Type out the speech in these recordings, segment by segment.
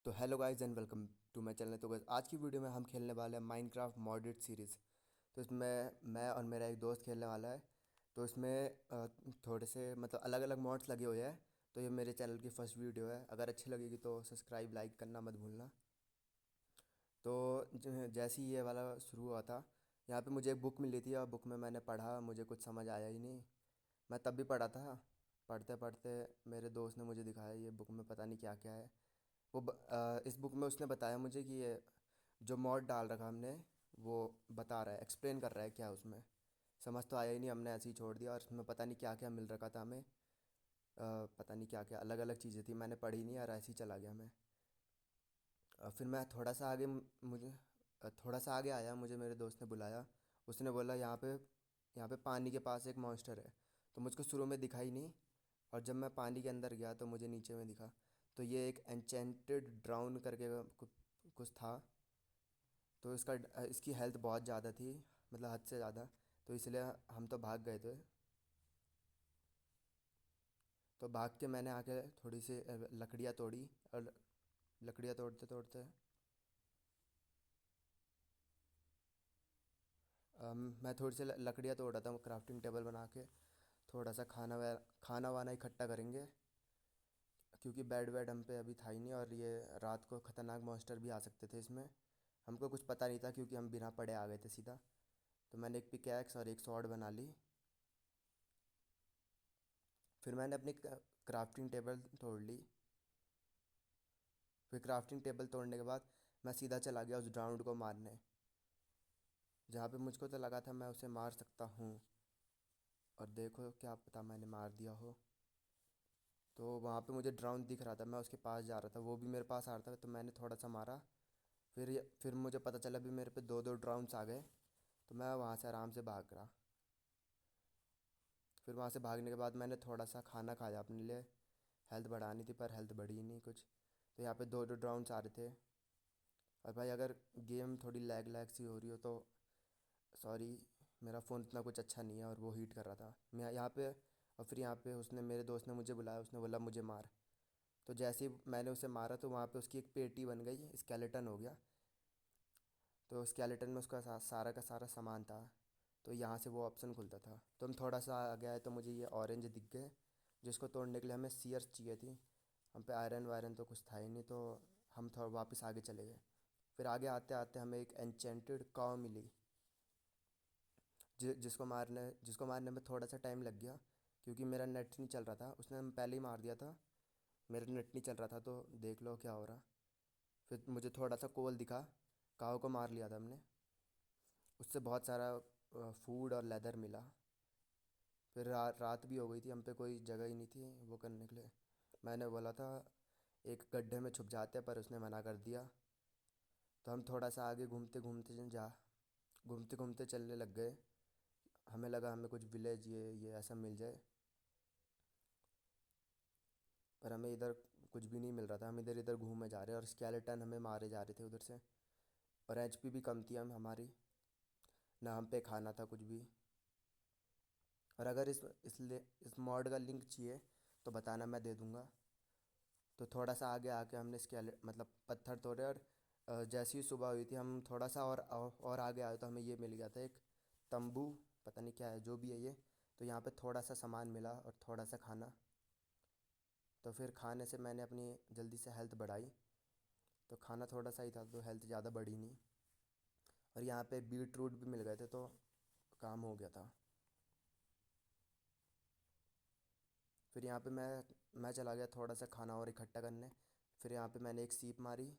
तो hello guys and welcome to my channel. तो guys, आज की वीडियो में हम खेलने वाले हैं माइनक्राफ्ट मॉडेड सीरीज़। तो इसमें मैं और मेरा एक दोस्त खेलने वाला है। तो इसमें थोड़े से मतलब अलग अलग मॉड्स लगे हुए हैं। तो ये मेरे चैनल की फर्स्ट वीडियो है। अगर अच्छी लगेगी तो सब्सक्राइब लाइक करना मत भूलना। तो जैसे ही ये वाला शुरू हुआ था, यहाँ पे मुझे एक बुक मिली थी और बुक में मैंने पढ़ा, मुझे कुछ समझ आया ही नहीं। मैं तब भी पढ़ा था। पढ़ते पढ़ते मेरे दोस्त ने मुझे दिखाया ये बुक में पता नहीं क्या क्या है। इस बुक में उसने बताया मुझे कि ये जो मॉड डाल रखा हमने, वो बता रहा है, एक्सप्लेन कर रहा है क्या उसमें। समझ तो आया ही नहीं, हमने ऐसे ही छोड़ दिया और उसमें पता नहीं क्या क्या मिल रखा था हमें। पता नहीं क्या क्या अलग अलग चीज़ें थी, मैंने पढ़ी नहीं यार, ऐसे ही चला गया मैं। फिर मैं थोड़ा सा आगे मुझे थोड़ा सा आगे आया, मुझे मेरे दोस्त ने बुलाया। उसने बोला यहाँ पे पानी के पास एक मॉन्स्टर है। तो मुझको शुरू में दिखा ही नहीं, और जब मैं पानी के अंदर गया तो मुझे नीचे में दिखा। तो ये एक एन्चेंटेड ड्राउन करके कुछ था। तो इसकी हेल्थ बहुत ज़्यादा थी, मतलब हद से ज़्यादा। तो इसलिए हम तो भाग गए थे। तो भाग के मैंने आके थोड़ी सी लकड़ियाँ तोड़ी, और लकड़ियाँ तोड़ते तोड़ते मैं थोड़ी सी लकड़ियाँ तोड़ रहा था क्राफ्टिंग टेबल बना के। थोड़ा सा खाना वाना इकट्ठा करेंगे, क्योंकि बेड वेड हम पे अभी था ही नहीं, और ये रात को ख़तरनाक मॉन्स्टर भी आ सकते थे इसमें। हमको कुछ पता नहीं था क्योंकि हम बिना पढ़े आ गए थे सीधा। तो मैंने एक पिकैक्स और एक सॉर्ड बना ली। फिर मैंने अपनी क्राफ्टिंग टेबल तोड़ ली। फिर क्राफ्टिंग टेबल तोड़ने के बाद मैं सीधा चला गया उस ड्राउंड को मारने, जहाँ पे मुझको तो लगा था मैं उसे मार सकता हूँ। और देखो क्या पता मैंने मार दिया हो। तो वहाँ पे मुझे ड्राउन दिख रहा था, मैं उसके पास जा रहा था, वो भी मेरे पास आ रहा था, तो मैंने थोड़ा सा मारा। फिर मुझे पता चला भी मेरे पे दो दो ड्राउन्स आ गए। तो मैं वहाँ से आराम से भाग रहा। फिर वहाँ से भागने के बाद मैंने थोड़ा सा खाना खाया अपने लिए। हेल्थ बढ़ानी थी पर हेल्थ बढ़ी ही नहीं कुछ। तो यहाँ पे दो दो ड्राउन्स आ रहे थे। और भाई अगर गेम थोड़ी लैग लैग सी हो रही हो तो सॉरी, मेरा फ़ोन इतना कुछ अच्छा नहीं है और वो हीट कर रहा था मैं यहाँ पे। और फिर यहाँ पे उसने मेरे दोस्त ने मुझे बुलाया, उसने बोला मुझे मार। तो जैसे ही मैंने उसे मारा तो वहाँ पे उसकी एक पेटी बन गई, स्केलेटन हो गया। तो स्केलेटन में उसका सारा का सारा सामान था। तो यहाँ से वो ऑप्शन खुलता था। तो हम थोड़ा सा आगे आए तो मुझे ये ऑरेंज दिख गए, जिसको तोड़ने के लिए हमें सीयर्स चाहिए थी। हम पे आयरन वायरन तो कुछ था ही नहीं, तो हम थोड़ा वापस आगे चले गए। फिर आगे आते आते हमें एक एन्चेंटेड काव मिली, जिसको मारने में थोड़ा सा टाइम लग गया, क्योंकि मेरा नेट नहीं चल रहा था। उसने पहले ही मार दिया था, मेरा नेट नहीं चल रहा था। तो देख लो क्या हो रहा। फिर मुझे थोड़ा सा कोल दिखा, काव को मार लिया था हमने। उससे बहुत सारा फूड और लेदर मिला। फिर रात भी हो गई थी, हम पे कोई जगह ही नहीं थी वो करने के लिए। मैंने बोला था एक गड्ढे में छुप जाते हैं, पर उसने मना कर दिया। तो हम थोड़ा सा आगे घूमते घूमते चलने लग गए। हमें लगा हमें कुछ विलेज ये ऐसा मिल जाए, पर हमें इधर कुछ भी नहीं मिल रहा था। हम इधर इधर घूमे जा रहे, और स्केलेटन हमें मारे जा रहे थे उधर से। और एचपी भी कम थी हम हमारी, ना हम पे खाना था कुछ भी। और अगर इस मॉड का लिंक चाहिए तो बताना, मैं दे दूँगा। तो थोड़ा सा आगे आके हमने मतलब पत्थर तोड़े, और जैसी ही सुबह हुई थी हम थोड़ा सा और आगे आए तो हमें ये मिल गया था एक तंबू। पता नहीं क्या है, जो भी है ये। तो यहाँ पे थोड़ा सा सामान मिला और थोड़ा सा खाना। तो फिर खाने से मैंने अपनी जल्दी से हेल्थ बढ़ाई। तो खाना थोड़ा सा ही था तो हेल्थ ज़्यादा बढ़ी नहीं। और यहाँ पे बीट रूट भी मिल गए थे, तो काम हो गया था। फिर यहाँ पे मैं चला गया थोड़ा सा खाना और इकट्ठा करने। फिर यहाँ पे मैंने एक सीप मारी,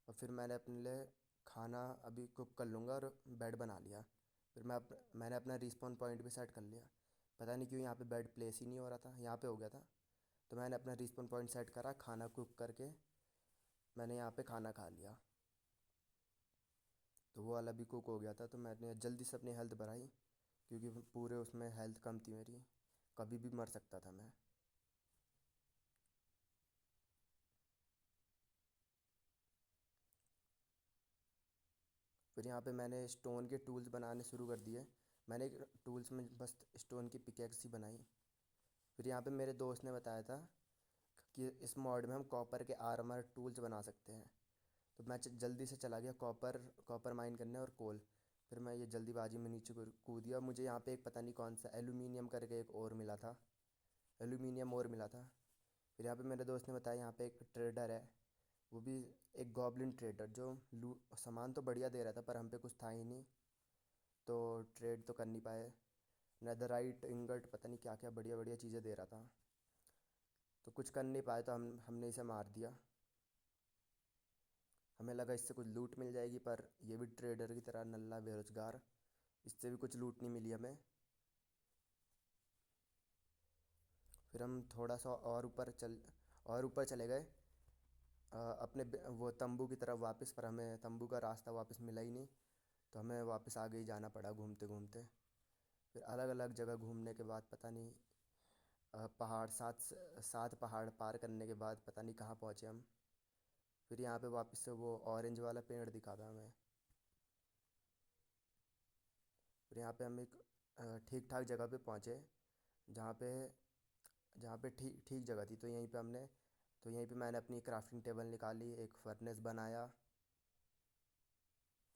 और फिर मैंने अपने लिए खाना अभी कुक कर लूँगा और बेड बना लिया। फिर मैंने अपना रिस्पॉन पॉइंट भी सेट कर लिया। पता नहीं क्यों यहाँ पे बेड प्लेस ही नहीं हो रहा था, यहाँ पे हो गया था। तो मैंने अपना रिस्पॉन पॉइंट सेट करा, खाना कुक करके मैंने यहाँ पे खाना खा लिया। तो वो वाला भी कुक हो गया था, तो मैंने जल्दी से अपनी हेल्थ बढ़ाई, क्योंकि पूरे उसमें हेल्थ कम थी मेरी, कभी भी मर सकता था मैं। फिर यहाँ पे मैंने स्टोन के टूल्स बनाने शुरू कर दिए। मैंने एक टूल्स में बस स्टोन की पिकेक्स ही बनाई। फिर यहाँ पे मेरे दोस्त ने बताया था कि इस मॉड में हम कॉपर के आर्मर टूल्स बना सकते हैं। तो मैं जल्दी से चला गया कॉपर कॉपर माइन करने और कोल। फिर मैं ये जल्दीबाजी में नीचे कूद दिया। मुझे यहाँ पे एक पता नहीं कौन सा एल्यूमिनियम करके एक और मिला था, एल्यूमिनियम और मिला था। फिर यहाँ पे मेरे दोस्त ने बताया यहाँ पे एक ट्रेडर है, वो भी एक गॉब्लिन ट्रेडर, जो लू सामान तो बढ़िया दे रहा था पर हम पे कुछ था ही नहीं, तो ट्रेड तो कर नहीं पाए। नेदरराइट इंगट पता नहीं क्या क्या बढ़िया बढ़िया चीज़ें दे रहा था, तो कुछ कर नहीं पाए, तो हमने इसे मार दिया। हमें लगा इससे कुछ लूट मिल जाएगी, पर ये भी ट्रेडर की तरह नल्ला बेरोजगार, इससे भी कुछ लूट नहीं मिली हमें। फिर हम थोड़ा सा और ऊपर चले गए, वो तंबू की तरफ वापस, पर हमें तंबू का रास्ता वापस मिला ही नहीं, तो हमें वापस आगे ही जाना पड़ा घूमते घूमते। फिर अलग अलग जगह घूमने के बाद पता नहीं पहाड़ सात पहाड़ पार करने के बाद पता नहीं कहाँ पहुँचे हम। फिर यहाँ पे वापस से वो ऑरेंज वाला पेड़ दिखा था हमें। फिर यहाँ पे हम एक ठीक ठाक जगह पे पहुँचे, जहाँ पे जहाँ पे ठीक ठीक जगह थी। तो यहीं पे मैंने अपनी क्राफ्टिंग टेबल निकाली, एक फर्नेस बनाया।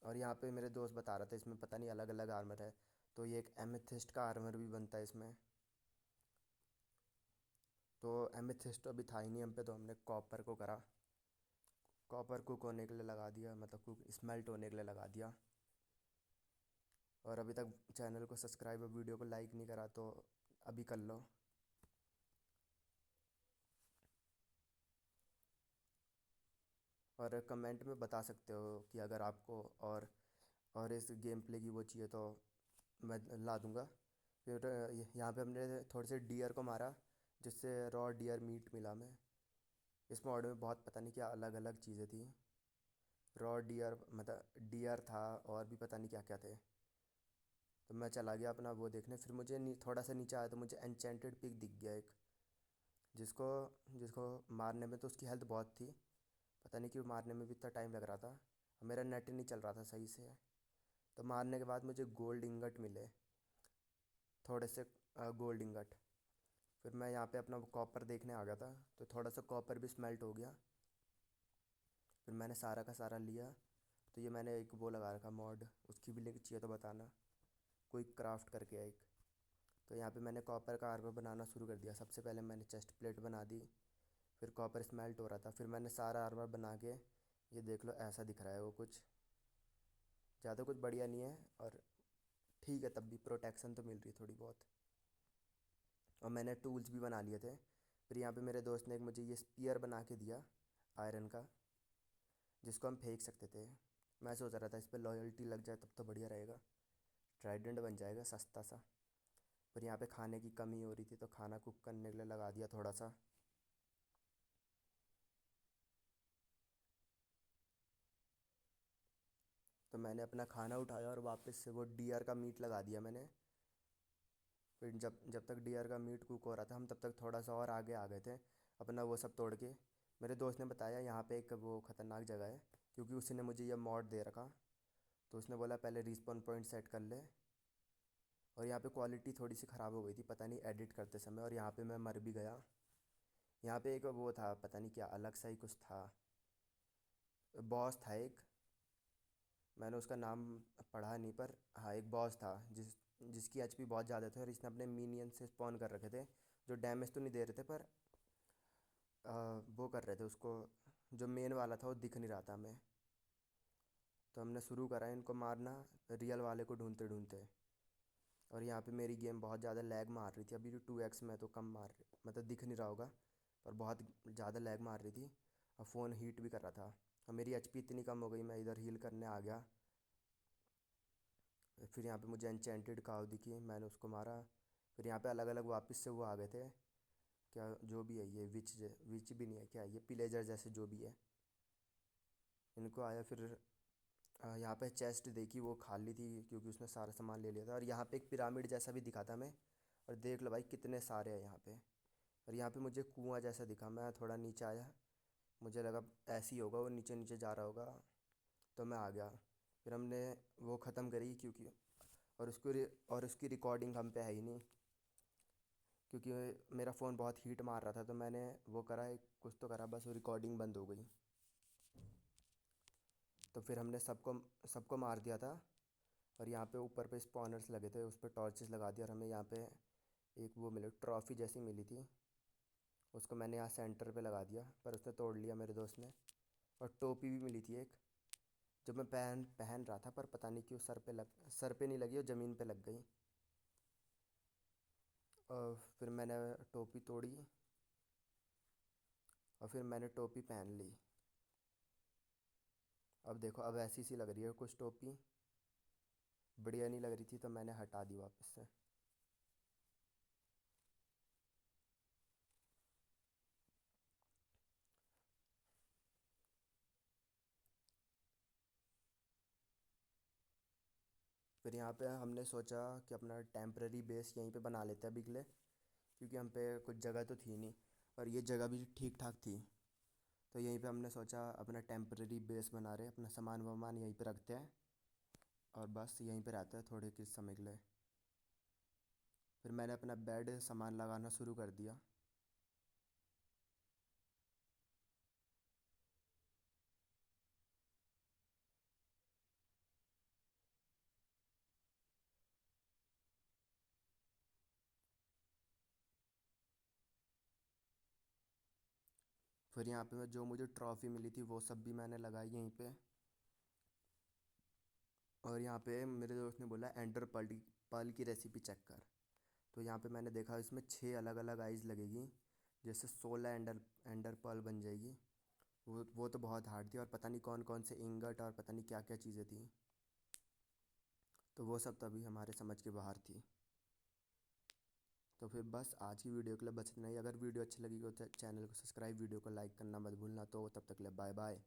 और यहाँ पे मेरे दोस्त बता रहा था इसमें पता नहीं अलग अलग आर्मर है, तो ये एक एमेथिस्ट का आर्मर भी बनता है इसमें। तो एमेथिस्ट तो अभी था ही नहीं हम पे, तो हमने कॉपर को करा, कॉपर कुक होने के लिए लगा दिया, मतलब कुक स्मेल्ट होने के लिए लगा दिया। और अभी तक चैनल को सब्सक्राइब और वीडियो को लाइक नहीं करा तो अभी कर लो। और कमेंट में बता सकते हो कि अगर आपको और इस गेम प्ले की वो चाहिए तो मैं ला दूँगा। फिर यहाँ पे हमने थोड़े से डियर को मारा, जिससे रॉ डियर मीट मिला हमें। इस मॉड में बहुत पता नहीं क्या अलग अलग चीज़ें थी, रॉ डियर मतलब डियर था, और भी पता नहीं क्या क्या थे। तो मैं चला गया अपना वो देखने। फिर मुझे थोड़ा सा नीचे आया तो मुझे एन्चेंटेड पिग दिख गया एक, जिसको जिसको मारने में तो उसकी हेल्थ बहुत थी, पता नहीं क्यों मारने में भी इतना टाइम लग रहा था, मेरा नेट ही नहीं चल रहा था सही से। तो मारने के बाद मुझे गोल्ड इंगट मिले, थोड़े से गोल्ड इंगट। फिर मैं यहाँ पे अपना कॉपर देखने आ गया था, तो थोड़ा सा कॉपर भी स्मेल्ट हो गया। फिर मैंने सारा का सारा लिया। तो ये मैंने एक वो लगा रखा मॉड, उसकी भी लिंक चाहिए तो बताना, कोई क्राफ्ट करके है एक। तो यहाँ पे मैंने कॉपर का आर्मर बनाना शुरू कर दिया। सबसे पहले मैंने चेस्ट प्लेट बना दी, फिर कॉपर स्मेल्ट हो रहा था, फिर मैंने सारा आर्मर बना के, ये देख लो ऐसा दिख रहा है वो, कुछ ज़्यादा कुछ बढ़िया नहीं है, और ठीक है, तब भी प्रोटेक्शन तो मिल रही है थोड़ी बहुत। और मैंने टूल्स भी बना लिए थे। फिर यहाँ पे मेरे दोस्त ने एक मुझे ये स्पीयर बना के दिया आयरन का, जिसको हम फेंक सकते थे। मैं सोच रहा था इस पर लॉयल्टी लग जाए तब तो बढ़िया रहेगा, ट्राइडेंट बन जाएगा सस्ता सा। फिर यहाँ पे खाने की कमी हो रही थी, तो खाना कुक करने के लिए लगा दिया थोड़ा सा। तो मैंने अपना खाना उठाया और वापस से वो डियर का मीट लगा दिया मैंने। फिर जब जब तक डियर का मीट कुक हो रहा था, हम तब तक थोड़ा सा और आगे आ गए थे अपना वो सब तोड़ के। मेरे दोस्त ने बताया यहाँ पे एक वो ख़तरनाक जगह है, क्योंकि उसी ने मुझे ये मॉड दे रखा। तो उसने बोला पहले रिस्पॉन पॉइंट सेट कर ले। और यहाँ पे क्वालिटी थोड़ी सी ख़राब हो गई थी पता नहीं एडिट करते समय, और यहाँ पे मैं मर भी गया। यहाँ पे एक वो था पता नहीं क्या अलग सा ही कुछ था, बॉस था एक, मैंने उसका नाम पढ़ा नहीं, पर हाँ एक बॉस था जिसकी एचपी बहुत ज़्यादा थे, और इसने अपने मीनियन से स्पॉन कर रखे थे, जो डैमेज तो नहीं दे रहे थे, पर वो कर रहे थे उसको, जो मेन वाला था वो दिख नहीं रहा था हमें। तो हमने शुरू करा इनको मारना, रियल वाले को ढूंढते ढूंढते। और यहाँ पे मेरी गेम बहुत ज़्यादा लैग मार रही थी, अभी 2x में तो कम मार मतलब दिख नहीं रहा होगा, पर बहुत ज़्यादा लैग मार रही थी। और फ़ोन हीट भी कर रहा था, और मेरी एचपी इतनी कम हो गई, मैं इधर हील करने आ गया। फिर यहाँ पे मुझे एनचेंटेड काव दिखी, मैंने उसको मारा। फिर यहाँ पे अलग अलग वापस से वो आ गए थे, क्या जो भी है ये विच भी नहीं है, क्या ये पिलेजर जैसे जो भी है, इनको आया। फिर यहाँ पे चेस्ट देखी, वो खाली थी क्योंकि उसने सारा सामान ले लिया था। और यहाँ पे एक पिरामिड जैसा भी दिखा था हमें, और देख लो भाई कितने सारे हैं यहाँ पे। और यहाँ पे मुझे कुआं जैसा दिखा, मैं थोड़ा नीचे आया, मुझे लगा ऐसे ही होगा, वो नीचे नीचे जा रहा होगा, तो मैं आ गया। फिर हमने वो ख़त्म करी, क्योंकि और उसकी रिकॉर्डिंग हम पे है ही नहीं, क्योंकि मेरा फ़ोन बहुत हीट मार रहा था, तो मैंने वो करा, एक कुछ तो करा, बस वो रिकॉर्डिंग बंद हो गई। तो फिर हमने सबको सबको मार दिया था। और यहाँ पे ऊपर पे स्पॉनर्स लगे थे, उस पर टॉर्चेस लगा दिया, और हमें यहाँ पे एक वो मिली, ट्रॉफ़ी जैसी मिली थी। उसको मैंने यहाँ सेंटर पे लगा दिया, पर उसने तोड़ लिया मेरे दोस्त ने। और टोपी भी मिली थी एक, जो मैं पहन पहन रहा था, पर पता नहीं क्यों सर पे नहीं लगी और ज़मीन पे लग गई। और फिर मैंने टोपी तोड़ी, और फिर मैंने टोपी पहन ली। अब देखो, अब ऐसी सी लग रही है कुछ टोपी, बढ़िया नहीं लग रही थी, तो मैंने हटा दी वापस से। फिर यहाँ पे हमने सोचा कि अपना टेम्पररी बेस यहीं पे बना लेते हैं अभी के लिए, क्योंकि हम पे कुछ जगह तो थी नहीं, और ये जगह भी ठीक ठाक थी। तो यहीं पे हमने सोचा अपना टेम्पररी बेस बना रहे, अपना सामान वामान यहीं पे रखते हैं, और बस यहीं पे रहते हैं थोड़े किस समय के लिए। फिर मैंने अपना बेड सामान लगाना शुरू कर दिया। फिर यहाँ पे जो मुझे ट्रॉफ़ी मिली थी वो सब भी मैंने लगाई यहीं पे। और यहाँ पे मेरे दोस्त ने बोला एंडर पर्ल की रेसिपी चेक कर। तो यहाँ पे मैंने देखा इसमें 6 अलग अलग आइज़ लगेगी, जैसे 16 एंडर पर्ल बन जाएगी। वो तो बहुत हार्ड थी, और पता नहीं कौन कौन से इंगट और पता नहीं क्या क्या चीज़ें थी। तो वो सब तो अभी हमारे समझ के बाहर थी। तो फिर बस आज की वीडियो के लिए बस इतना ही। अगर वीडियो अच्छी लगी हो तो चैनल को सब्सक्राइब, वीडियो को लाइक करना मत भूलना। तो तब तक के लिए बाय बाय।